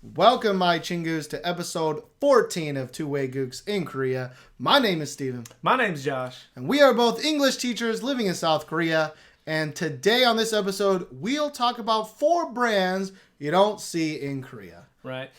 Welcome, my chingus, to episode 14 of Two Waygooks in Korea. My name is Steven. My name's Josh. And we are both English teachers living in South Korea. And today on this episode, we'll talk about 4 brands you don't see in Korea. Right.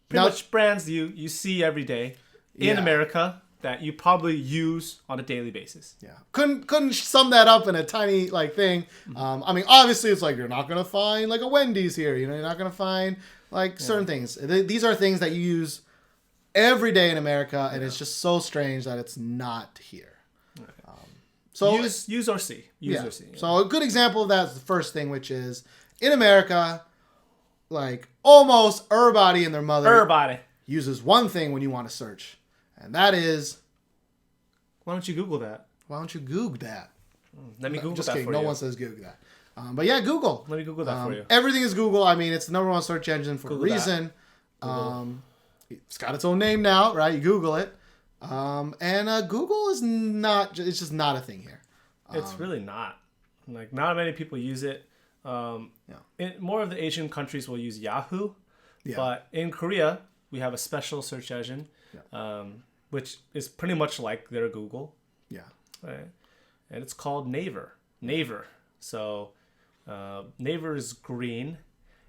Pretty much brands you see every day in America that you probably use on a daily basis. Yeah. Couldn't sum that up in a tiny thing. I mean, obviously it's like you're not going to find like a Wendy's here. You know, you're not going to find like certain things. These are things that you use every day in America, and it's just so strange that it's not here. Okay. So use or see. Use or see. Yeah. So a good example of that is the first thing, which is in America, like almost everybody and their mother uses one thing when you want to search, and that is. Why don't you Google that? Why don't you Google that? Let me Google just that kidding. for No you. one says Google that. But yeah, Google. Let me Google that for you. Everything is Google. I mean, it's the number one search engine for Google a reason. It's got its own name now, right? You Google it. And Google is not, it's just not a thing here. It's really not. Like, not many people use it. More of the Asian countries will use Yahoo. Yeah. But in Korea, we have a special search engine, which is pretty much like their Google. Yeah. Right. And it's called Naver. So Naver is green,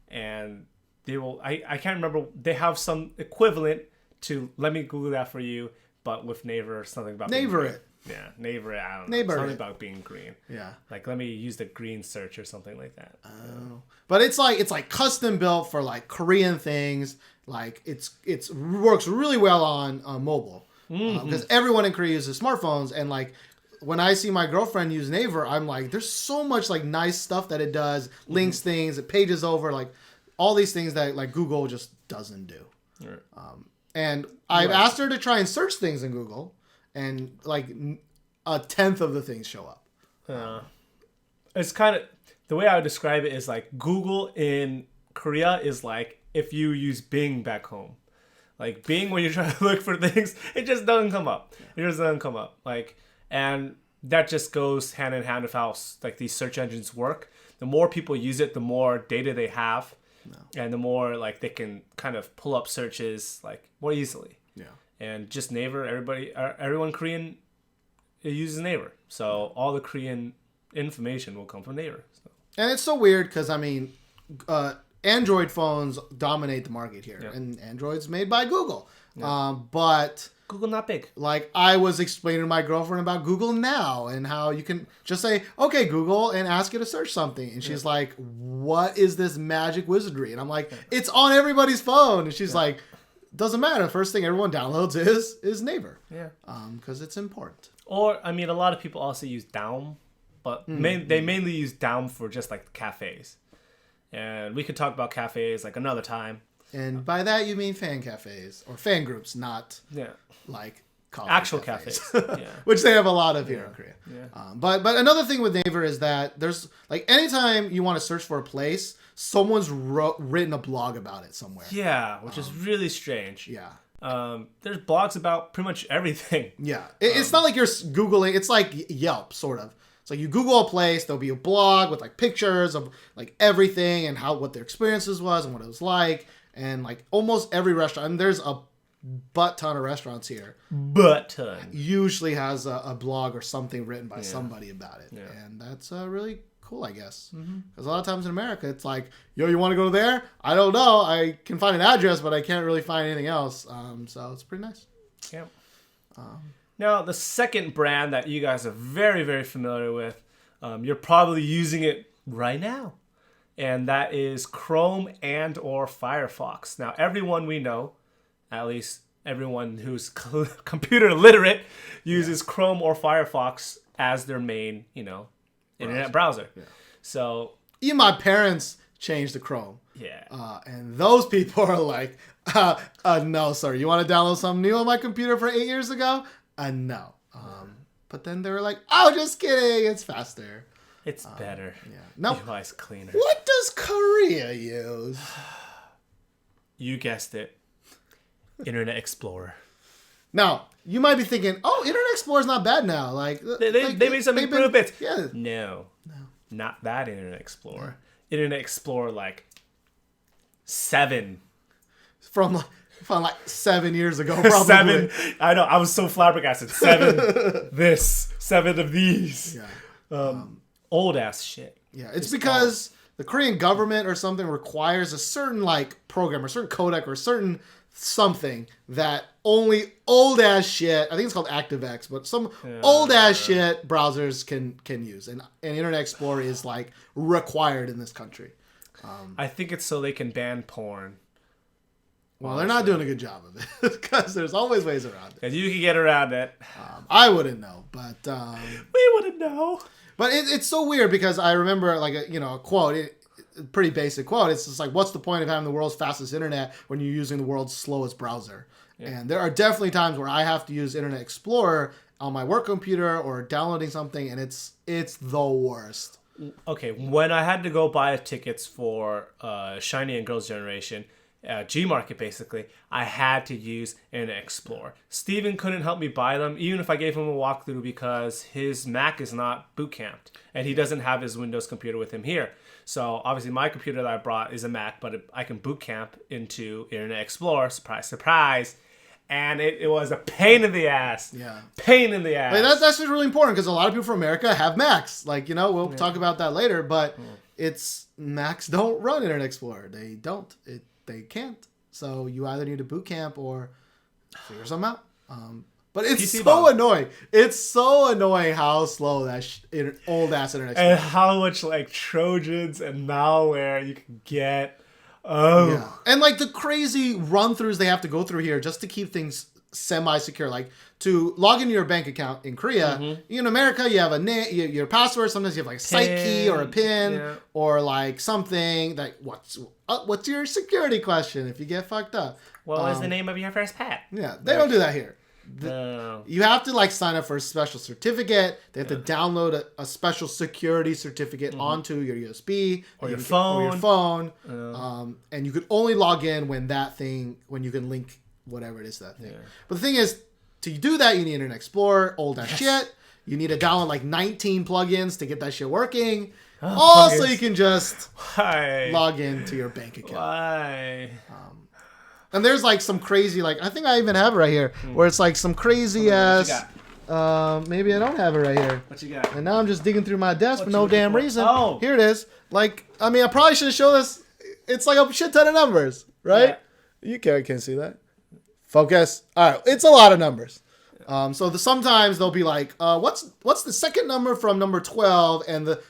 and they will. I can't remember. They have some equivalent to. Let me Google that for you. But with Naver, something about Naver it. Yeah, Naver. I don't know. Naver something it. about being green. Yeah. Like let me use the green search or something like that. Oh. But it's like custom built for like Korean things. Like it's works really well on mobile because everyone in Korea uses smartphones, and like. When I see my girlfriend use Naver, I'm like, there's so much like nice stuff that it does, links things, it pages over, like all these things that like Google just doesn't do. Right. And I've asked her to try and search things in Google, and like 1/10 of the things show up. It's kind of the way I would describe it is like Google in Korea is like if you use Bing back home. Like Bing, when you're trying to look for things, it just doesn't come up. It just doesn't come up. And that just goes hand in hand with how like these search engines work. The more people use it, the more data they have, and the more like they can kind of pull up searches like more easily. Yeah. And just Naver, everyone Korean uses Naver, so all the Korean information will come from Naver. So. And it's so weird because I mean, Android phones dominate the market here, and Android's made by Google, but. Google not big. Like I was explaining to my girlfriend about Google Now and how you can just say, okay, Google, and ask it to search something. And she's like, what is this magic wizardry? And I'm like, it's on everybody's phone. And she's like, doesn't matter. First thing everyone downloads is Naver. Yeah. Because it's important. Or, I mean, a lot of people also use Daum, but they mainly use Daum for just like cafes. And we could talk about cafes like another time. And by that you mean fan cafes or fan groups, not like actual cafes, which they have a lot of here in Korea. Yeah. But another thing with Naver is that there's like anytime you want to search for a place, someone's written a blog about it somewhere. Yeah, which is really strange. Yeah. There's blogs about pretty much everything. Yeah, it's not like you're Googling. It's like Yelp, sort of. So you Google a place, there'll be a blog with like pictures of like everything and what their experiences was and what it was like. And like almost every restaurant, and there's a butt ton of restaurants here. Usually has a blog or something written by somebody about it. Yeah. And that's really cool, I guess. Because a lot of times in America, it's like, yo, you want to go there? I don't know. I can find an address, but I can't really find anything else. So it's pretty nice. Yeah. Now, the second brand that you guys are very, very familiar with, you're probably using it right now. And that is Chrome and or Firefox. Now, everyone we know, at least everyone who's computer literate, uses Chrome or Firefox as their main, internet browser. Yeah. So even my parents changed to Chrome. Yeah. And those people are like, no, sir. You want to download something new on my computer for 8 years ago? No. But then they were like, oh, just kidding. It's faster. It's better. Yeah. No. UI's cleaner. What does Korea use? You guessed it. Internet Explorer. Now, you might be thinking, oh, Internet Explorer's not bad now. Like they made some improvements. Yeah. No. Not that Internet Explorer. Internet Explorer 7 from like 7 years ago, probably. 7. I know. I was so flabbergasted. 7. This. 7 of these. Yeah. Old ass shit. Yeah. It's because the Korean government or something requires a certain like program or certain codec or a certain something that only old ass shit. I think it's called ActiveX, but some old ass shit browsers can use, and Internet Explorer is like required in this country. I think it's so they can ban porn. Well, they're not doing a good job of it because there's always ways around it. Because you can get around it. I wouldn't know, but we wouldn't know. But it's so weird because I remember like a quote, a pretty basic quote. It's just like, what's the point of having the world's fastest internet when you're using the world's slowest browser? Yeah. And there are definitely times where I have to use Internet Explorer on my work computer or downloading something, and it's the worst. Okay, when I had to go buy tickets for Shiny and Girls' Generation, Gmarket basically, I had to use Internet Explorer. Steven couldn't help me buy them, even if I gave him a walkthrough, because his Mac is not boot camped, and he doesn't have his Windows computer with him here. So obviously my computer that I brought is a Mac, but I can boot camp into Internet Explorer. Surprise, surprise. And it was a pain in the ass. Yeah. Pain in the ass. Like that's just really important because a lot of people from America have Macs. Like, we'll talk about that later, but it's Macs don't run Internet Explorer. They don't. They can't. So you either need to boot camp or figure something out. But it's PC so annoying. It's so annoying how slow that old ass Internet Explorer and how much like Trojans and malware you can get. Oh. Yeah. And like the crazy run-throughs they have to go through here just to keep things semi-secure. Like to log into your bank account in Korea, in America, you have your password. Sometimes you have like a site key or a PIN or like something that what's your security question if you get fucked up? What was the name of your first pet? Yeah, they don't do that here. You have to like sign up for a special certificate. They have to download a special security certificate onto your USB or your phone. And you could only log in when you can link whatever it is that thing. But the thing is, to do that, you need Internet Explorer, old ass shit. You need to download like 19 plugins to get that shit working. Also, you can just log into your bank account. Why? And there's like some crazy, like, I think I even have it right here, where it's like some crazy ass, maybe I don't have it right here. What you got? And now I'm just digging through my desk for no damn reason. Oh. Here it is. Like, I mean, I probably should have shown this. It's like a shit ton of numbers, right? Yeah. You can't see that. Focus. All right. It's a lot of numbers. So sometimes they'll be like, what's the second number from number 12 and the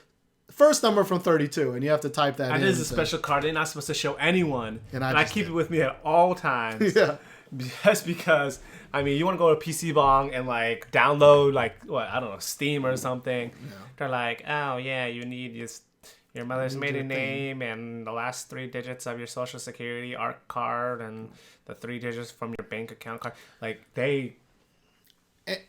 first number from 32, and you have to type that in. That is a special card. They're not supposed to show anyone. And I keep it with me at all times. Yeah. Just because, I mean, you want to go to PC Bong and, like, download, like, Steam or something. Yeah. They're like, oh, yeah, you need your mother's maiden name and the last 3 digits of your social security ARC card and the 3 digits from your bank account card. Like, they...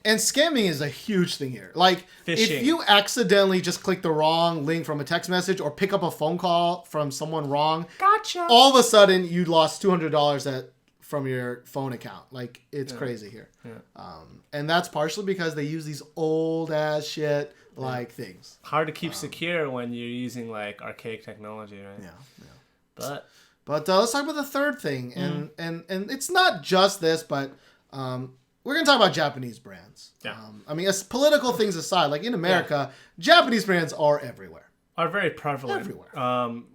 And scamming is a huge thing here. Like, Phishing. If you accidentally just click the wrong link from a text message or pick up a phone call from someone wrong, gotcha. All of a sudden you lost $200 from your phone account. Like, it's crazy here. Yeah. And that's partially because they use these old ass shit like things. Hard to keep secure when you're using like archaic technology, right? Yeah. But let's talk about the third thing, and it's not just this, but we're going to talk about Japanese brands. Yeah. I mean, as political things aside, like in America, Japanese brands are everywhere. Are very prevalent. Everywhere.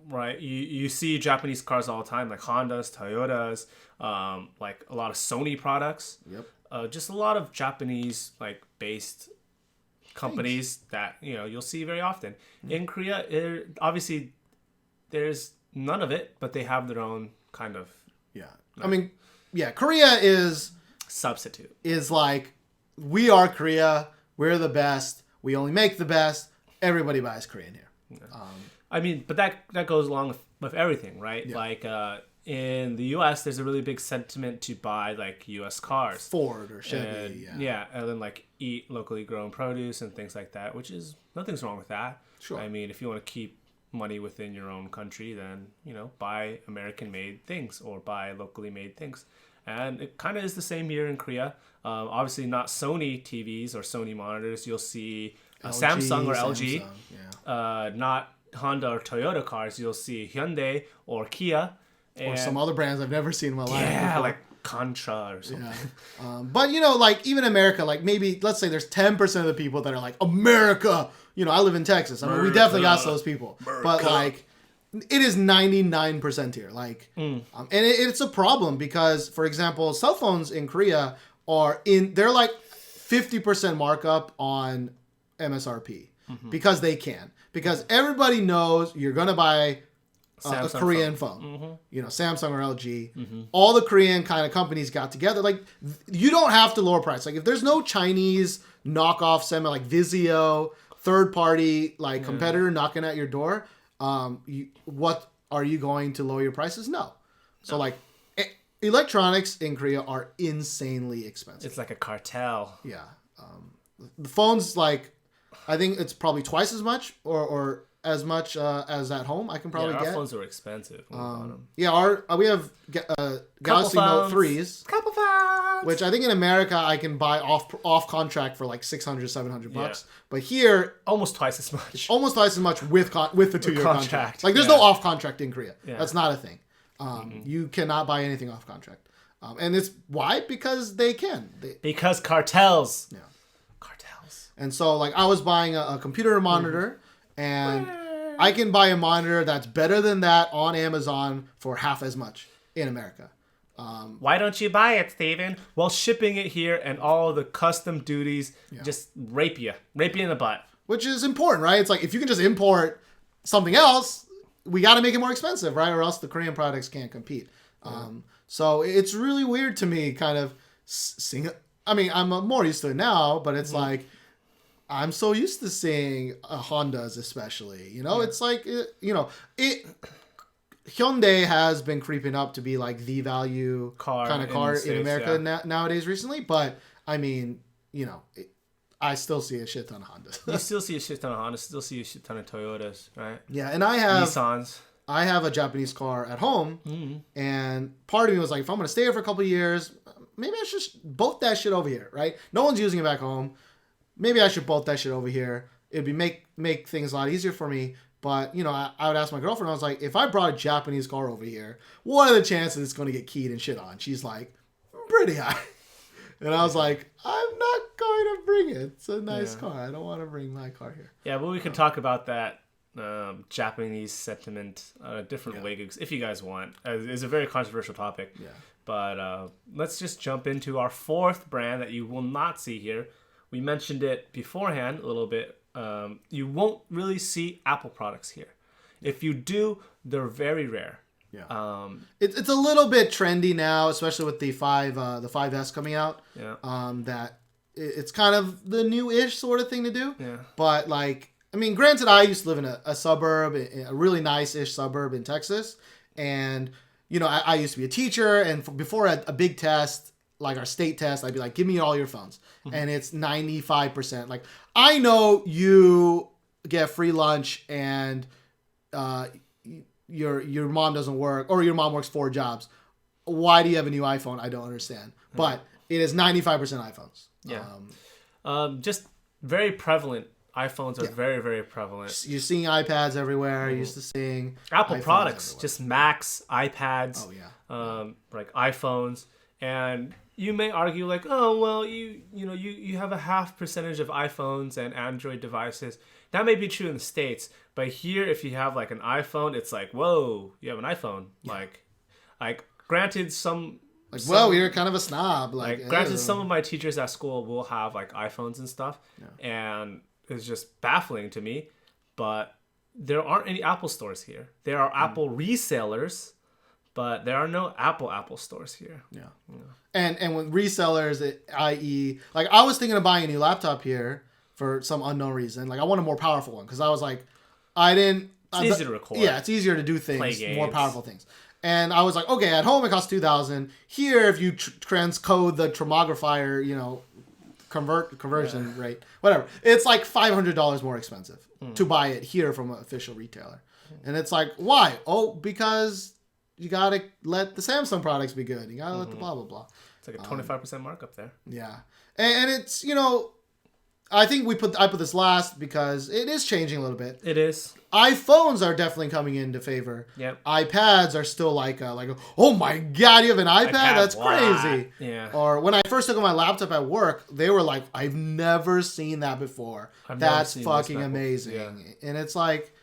Right. You see Japanese cars all the time, like Hondas, Toyotas, like a lot of Sony products. Yep. Just a lot of Japanese like based companies that, you'll see very often. In Korea, obviously, there's none of it, but they have their own kind of... Yeah. I mean, Korea is... Substitute. Is like, we are Korea, we're the best, we only make the best, everybody buys Korean here. Yeah. I mean, but that goes along with everything, right? Yeah. Like in the US, there's a really big sentiment to buy like US cars. Ford or Chevy. And then like eat locally grown produce and things like that, which is, nothing's wrong with that. Sure. I mean, if you want to keep money within your own country, then, buy American made things or buy locally made things. And it kind of is the same here in Korea. Obviously, not Sony TVs or Sony monitors. You'll see Samsung or LG. Yeah. Not Honda or Toyota cars. You'll see Hyundai or Kia. or some other brands I've never seen in my life. Yeah, before. like Contra or something. Yeah. But like even America, like maybe let's say there's 10% of the people that are like America. I live in Texas. I mean, we definitely got those people. But like, it is 99% here. Like, and it's a problem because, for example, cell phones in Korea they're like 50% markup on MSRP because they can. Because everybody knows you're gonna buy a Korean phone. Samsung or LG. All the Korean kind of companies got together. Like, you don't have to lower price. Like, if there's no Chinese knockoff semi like Vizio, third party like competitor knocking at your door, what are you going to lower your prices? No. So like, electronics in Korea are insanely expensive. It's like a cartel. Yeah. The phones, like, I think it's probably twice as much or as much as at home I can probably our get. phones are expensive. Yeah, we have Galaxy Note 3s. Couple phones. Which I think in America I can buy off contract for like $600, $700 bucks. But here, almost twice as much. Almost twice as much with the 2-year contract. Like, there's no off contract in Korea. Yeah. That's not a thing. You cannot buy anything off contract. And it's why? Because they can. Because cartels. Yeah. Cartels. And so, like, I was buying a computer monitor, and I can buy a monitor that's better than that on Amazon for half as much in America. Why don't you buy it, Steven? Well, shipping it here and all the custom duties just rape you in the butt. Which is important, right? It's like, if you can just import something else, we got to make it more expensive, right? Or else the Korean products can't compete. So it's really weird to me, kind of seeing. I mean, I'm more used to it now, but it's like, I'm so used to seeing Hondas, especially. It's like, Hyundai has been creeping up to be like the value kind of car in America nowadays recently. But I mean, I still see a shit ton of Hondas. You still see a shit ton of Hondas. Still see a shit ton of Toyotas, right? Yeah, and I have Nissans. I have a Japanese car at home, and part of me was like, if I'm going to stay here for a couple of years, maybe I should bolt that shit over here, right? No one's using it back home. Maybe I should bolt that shit over here. It'd be make things a lot easier for me. But, I would ask my girlfriend, I was like, if I brought a Japanese car over here, what are the chances it's going to get keyed and shit on? She's like, pretty high. And I was like, I'm not going to bring it. It's a nice car. I don't want to bring my car here. Yeah, but we could talk about that Japanese sentiment, different Waygooks, if you guys want. It's a very controversial topic. Yeah. But let's just jump into our fourth brand that you will not see here. We mentioned it beforehand a little bit. You won't really see Apple products here. If you do, they're very rare. Yeah. It's a little bit trendy now, especially with the 5S coming out. Yeah. That it's kind of the new-ish sort of thing to do. Yeah. But like, I mean, granted, I used to live in a suburb, a really nice-ish suburb in Texas, and I used to be a teacher, and before a big test, like our state test, I'd be like, give me all your phones. And it's 95%. Like, I know you get free lunch and your mom doesn't work, or your mom works 4 jobs. Why do you have a new iPhone? I don't understand. But it is 95% iPhones. Yeah. Just very prevalent. iPhones are very, very prevalent. You're seeing iPads everywhere. You're used to seeing Apple iPhones products, everywhere. just Macs, iPads. Oh yeah. Like iPhones. And you may argue like, oh well, you have a half percentage of iPhones and Android devices. That may be true in the States, but here, if you have like an iPhone, it's like, whoa, you have an iPhone. Yeah. Like granted, well, you're kind of a snob. Granted, some of my teachers at school will have like iPhones and stuff, and it's just baffling to me. But there aren't any Apple stores here. There are Apple resellers. But there are no Apple stores here. Yeah. And with resellers, i.e., like, I was thinking of buying a new laptop here for some unknown reason. Like, I want a more powerful one because I was like, it's easier to record. Yeah, it's easier to do things, more powerful things. And I was like, okay, at home it costs $2,000. Here, if you transcode the Tromographier, conversion rate, whatever, it's like $500 more expensive to buy it here from an official retailer. And it's like, why? Oh, because you gotta let the Samsung products be good. You gotta let the blah blah blah. It's like a 25% markup there. Yeah, and it's I think I put this last because it is changing a little bit. It is. iPhones are definitely coming into favor. Yep. iPads are still like oh my god, you have an iPad? That's what? crazy. Yeah. Or when I first took on my laptop at work, they were like, I've never seen that before. That's fucking amazing. Yeah. And it's like,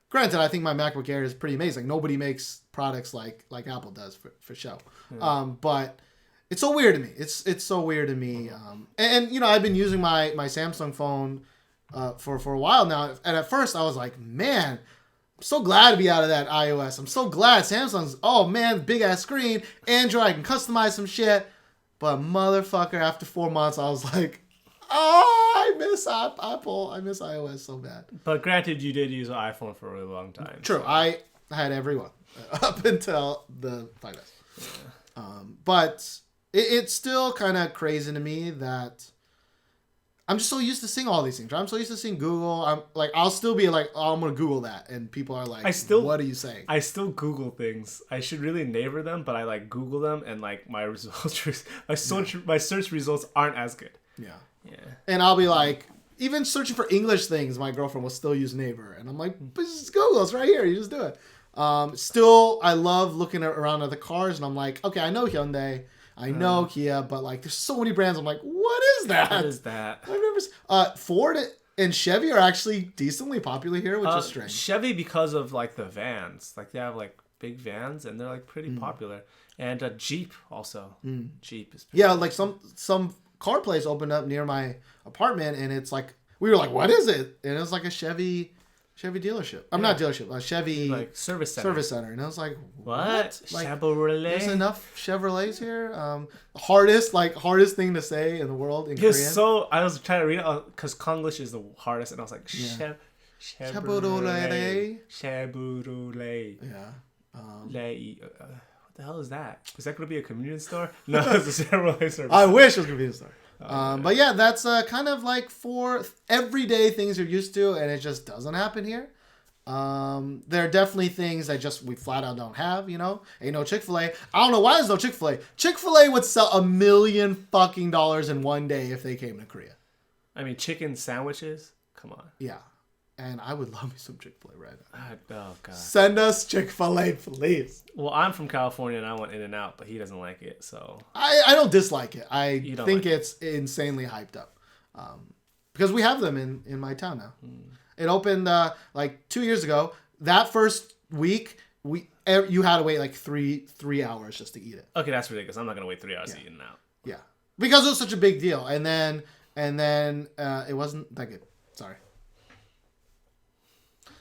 granted, I think my MacBook Air is pretty amazing. Nobody makes products like Apple does for show. Yeah. But it's so weird to me. It's so weird to me. And you know, I've been using my Samsung phone for a while now. And at first I was like, man, I'm so glad to be out of that iOS. I'm so glad Samsung's, oh man, big ass screen. Android, I can customize some shit. But motherfucker, after 4 months, I was like, oh, I miss Apple. I miss iOS so bad. But granted, you did use an iPhone for a really long time. True. So. I had every one up until the 5S. Yeah. But it's still kind of crazy to me that I'm just so used to seeing all these things. Right? I'm so used to seeing Google. I'm like, I'll still be like, oh, I'm going to Google that. And people are like, what are you saying? I still Google things. I should really Naver them, but I like Google them and like my results, my search results aren't as good. Yeah. Yeah. And I'll be like, even searching for English things, my girlfriend will still use Naver. And I'm like, but just Google, it's right here. You just do it. Still, I love looking around at the cars and I'm like, okay, I know Hyundai. I know Kia, but like, there's so many brands. I'm like, what is that? What is that? I've never. Ford and Chevy are actually decently popular here, which is strange. Chevy because of like the vans, like they have like big vans and they're like pretty popular. And Jeep also. Jeep is like some car place opened up near my apartment, and it's like we were like, what is it? And it was like a Chevy dealership. I'm not dealership, a Chevy like service center. And I was like, what? Like, Chevrolet? There's enough Chevrolets here. Hardest thing to say in the world in Korean. So I was trying to read it because Konglish is the hardest, and I was like, Chevrolet. Chevrolet. Yeah. What the hell is that? Is that going to be a convenience store? No, it's a Chevrolet service. I wish it was a convenience store. But yeah, that's kind of like for everyday things you're used to, and it just doesn't happen here. There are definitely things that we flat out don't have, you know? Ain't no Chick-fil-A. I don't know why there's no Chick-fil-A. Chick-fil-A would sell $1 million fucking in one day if they came to Korea. I mean, chicken sandwiches? Come on. Yeah. And I would love me some Chick-fil-A right now. Oh, God. Send us Chick-fil-A, please. Well, I'm from California and I want In-N-Out, but he doesn't like it, so. I don't dislike it. I think like it's insanely hyped up. Because we have them in my town now. It opened like 2 years ago. That first week, you had to wait like three hours just to eat it. Okay, that's ridiculous. I'm not going to wait 3 hours to eat In-N-Out. Yeah. Because it was such a big deal. And then it wasn't that good. Sorry.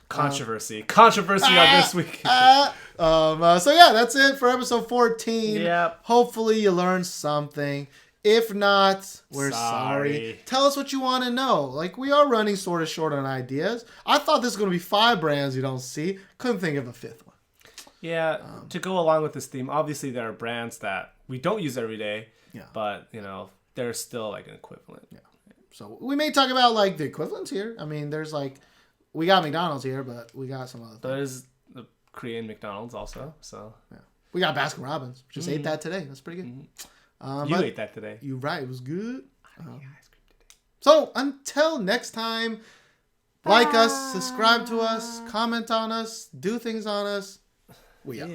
Controversy on this week. So yeah, that's it for episode 14. Yep. Hopefully you learned something. If not, we're sorry. Tell us what you want to know. Like, we are running sort of short on ideas. I thought this was going to be 5 brands you don't see. Couldn't think of a 5th one. Yeah, to go along with this theme, obviously there are brands that we don't use every day. Yeah. But, you know, they're still like an equivalent. Yeah. So we may talk about like the equivalents here. I mean, there's like, we got McDonald's here, but we got some other things. There's the Korean McDonald's also. So yeah, we got Baskin Robbins. Just ate that today. That's pretty good. You ate that today. You're right. It was good. I ate ice cream today. So until next time, like us, subscribe to us, comment on us, do things on us. We out.